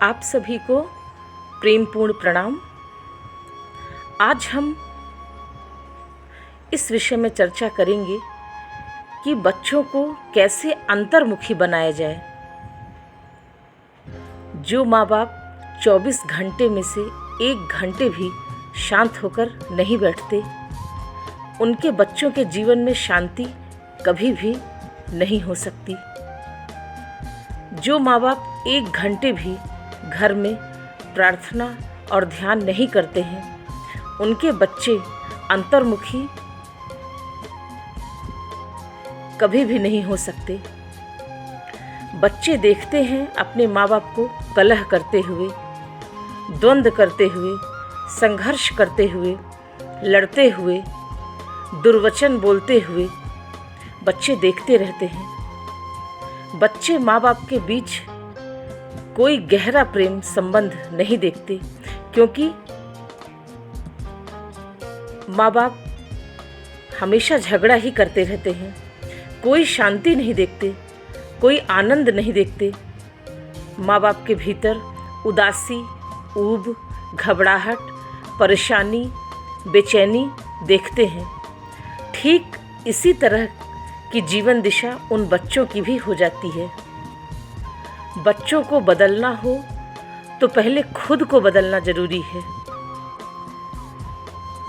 आप सभी को प्रेमपूर्ण प्रणाम। आज हम इस विषय में चर्चा करेंगे कि बच्चों को कैसे अंतर्मुखी बनाया जाए। जो माँ बाप 24 घंटे में से 1 घंटे भी शांत होकर नहीं बैठते, उनके बच्चों के जीवन में शांति कभी भी नहीं हो सकती। जो माँ बाप 1 घंटे भी घर में प्रार्थना और ध्यान नहीं करते हैं, उनके बच्चे अंतर्मुखी कभी भी नहीं हो सकते। बच्चे देखते हैं अपने माँ बाप को कलह करते हुए, द्वंद्व करते हुए, संघर्ष करते हुए, लड़ते हुए, दुर्वचन बोलते हुए बच्चे देखते रहते हैं। बच्चे माँ बाप के बीच कोई गहरा प्रेम संबंध नहीं देखते, क्योंकि माँ बाप हमेशा झगड़ा ही करते रहते हैं। कोई शांति नहीं देखते, कोई आनंद नहीं देखते। माँ बाप के भीतर उदासी, ऊब, घबराहट, परेशानी, बेचैनी देखते हैं। ठीक इसी तरह की जीवन दिशा उन बच्चों की भी हो जाती है। बच्चों को बदलना हो तो पहले खुद को बदलना जरूरी है।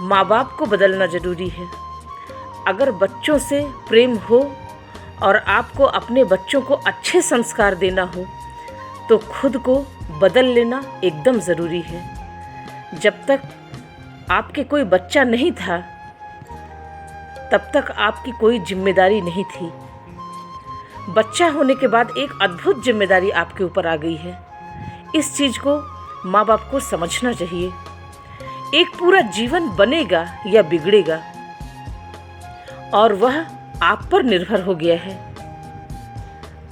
माँ बाप को बदलना जरूरी है। अगर बच्चों से प्रेम हो और आपको अपने बच्चों को अच्छे संस्कार देना हो तो खुद को बदल लेना एकदम ज़रूरी है। जब तक आपके कोई बच्चा नहीं था, तब तक आपकी कोई जिम्मेदारी नहीं थी। बच्चा होने के बाद एक अद्भुत जिम्मेदारी आपके ऊपर आ गई है। इस चीज़ को माँ बाप को समझना चाहिए। एक पूरा जीवन बनेगा या बिगड़ेगा और वह आप पर निर्भर हो गया है।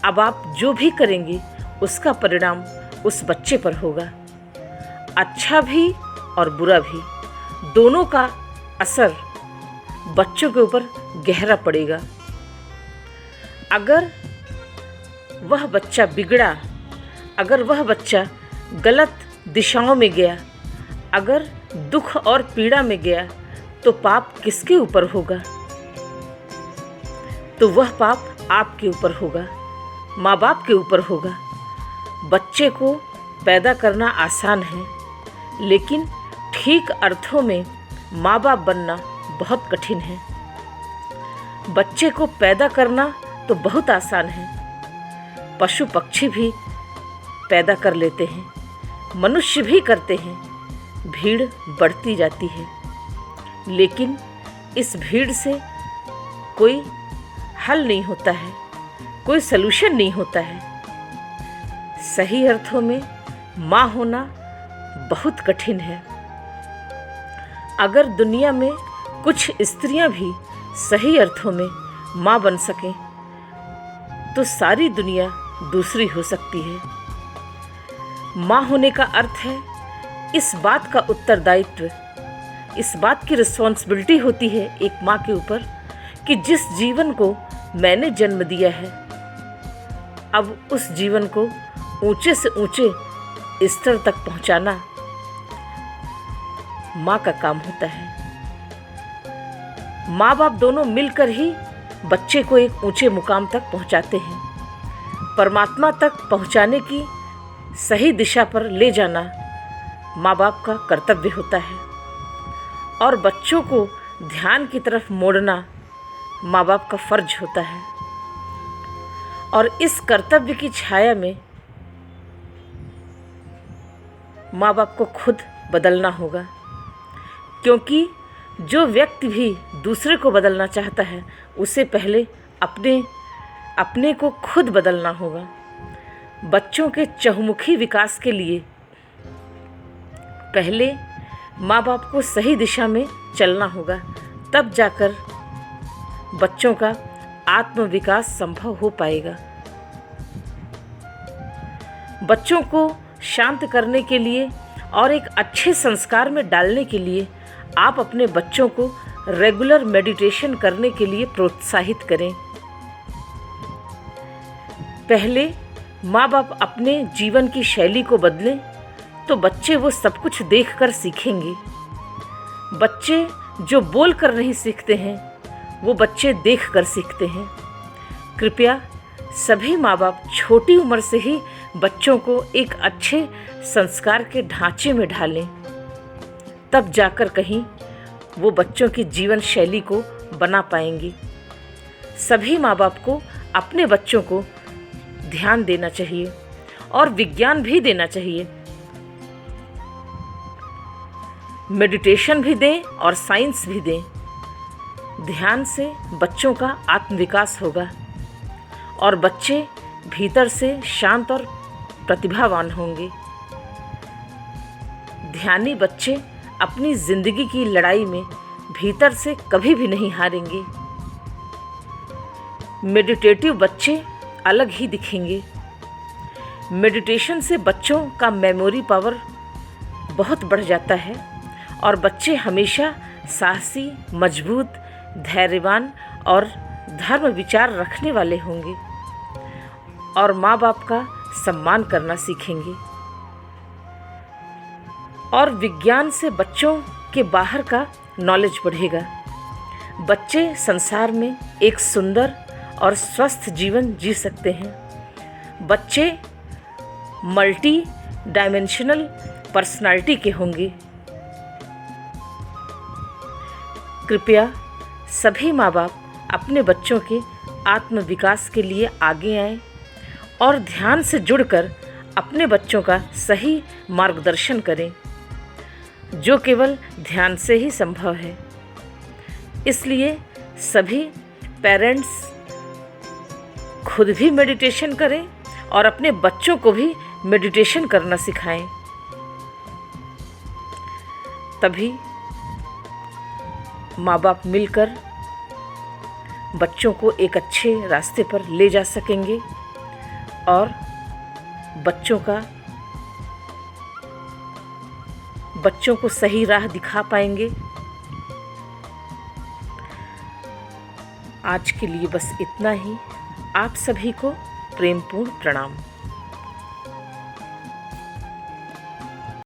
अब आप जो भी करेंगे उसका परिणाम उस बच्चे पर होगा। अच्छा भी और बुरा भी, दोनों का असर बच्चों के ऊपर गहरा पड़ेगा। अगर वह बच्चा बिगड़ा, अगर वह बच्चा गलत दिशाओं में गया, अगर दुख और पीड़ा में गया, तो पाप किसके ऊपर होगा? तो वह पाप आपके ऊपर होगा, माँ बाप के ऊपर होगा। बच्चे को पैदा करना आसान है, लेकिन ठीक अर्थों में माँ बाप बनना बहुत कठिन है। बच्चे को पैदा करना तो बहुत आसान है। पशु पक्षी भी पैदा कर लेते हैं, मनुष्य भी करते हैं। भीड़ बढ़ती जाती है, लेकिन इस भीड़ से कोई हल नहीं होता है, कोई सलूशन नहीं होता है। सही अर्थों में माँ होना बहुत कठिन है। अगर दुनिया में कुछ स्त्रियां भी सही अर्थों में माँ बन सकें, तो सारी दुनिया दूसरी हो सकती है। माँ होने का अर्थ है इस बात का उत्तरदायित्व, इस बात की रिस्पॉन्सिबिलिटी होती है एक माँ के ऊपर कि जिस जीवन को मैंने जन्म दिया है, अब उस जीवन को ऊंचे से ऊंचे स्तर तक पहुंचाना माँ का काम होता है। माँ बाप दोनों मिलकर ही बच्चे को एक ऊंचे मुकाम तक पहुंचाते हैं। परमात्मा तक पहुंचाने की सही दिशा पर ले जाना माँ बाप का कर्तव्य होता है, और बच्चों को ध्यान की तरफ मोड़ना माँ बाप का फर्ज होता है। और इस कर्तव्य की छाया में माँ बाप को खुद बदलना होगा, क्योंकि जो व्यक्ति भी दूसरे को बदलना चाहता है, उसे पहले अपने को खुद बदलना होगा। बच्चों के चहुमुखी विकास के लिए पहले माँ बाप को सही दिशा में चलना होगा, तब जाकर बच्चों का आत्मविकास संभव हो पाएगा। बच्चों को शांत करने के लिए और एक अच्छे संस्कार में डालने के लिए आप अपने बच्चों को रेगुलर मेडिटेशन करने के लिए प्रोत्साहित करें। पहले माँ बाप अपने जीवन की शैली को बदलें तो बच्चे वो सब कुछ देखकर सीखेंगे। बच्चे जो बोल कर नहीं सीखते हैं वो बच्चे देख कर सीखते हैं। कृपया सभी माँ बाप छोटी उम्र से ही बच्चों को एक अच्छे संस्कार के ढांचे में ढालें, तब जाकर कहीं वो बच्चों की जीवन शैली को बना पाएंगे। सभी माँ बाप को अपने बच्चों को ध्यान देना चाहिए और विज्ञान भी देना चाहिए। मेडिटेशन भी दें और साइंस भी दें। ध्यान से बच्चों का आत्मविकास होगा और बच्चे भीतर से शांत और प्रतिभावान होंगे। ध्यानी बच्चे अपनी जिंदगी की लड़ाई में भीतर से कभी भी नहीं हारेंगे। मेडिटेटिव बच्चे अलग ही दिखेंगे। मेडिटेशन से बच्चों का मेमोरी पावर बहुत बढ़ जाता है और बच्चे हमेशा साहसी, मजबूत, धैर्यवान और धर्म विचार रखने वाले होंगे और माँ बाप का सम्मान करना सीखेंगे। और विज्ञान से बच्चों के बाहर का नॉलेज बढ़ेगा। बच्चे संसार में एक सुंदर और स्वस्थ जीवन जी सकते हैं। बच्चे मल्टी डायमेंशनल पर्सनालिटी के होंगे। कृपया सभी माँ बाप अपने बच्चों के आत्मविकास के लिए आगे आएं और ध्यान से जुड़कर अपने बच्चों का सही मार्गदर्शन करें, जो केवल ध्यान से ही संभव है। इसलिए सभी पेरेंट्स खुद भी मेडिटेशन करें और अपने बच्चों को भी मेडिटेशन करना सिखाएं। तभी माँ बाप मिलकर बच्चों को एक अच्छे रास्ते पर ले जा सकेंगे और बच्चों को सही राह दिखा पाएंगे। आज के लिए बस इतना ही। आप सभी को प्रेमपूर्ण प्रणाम।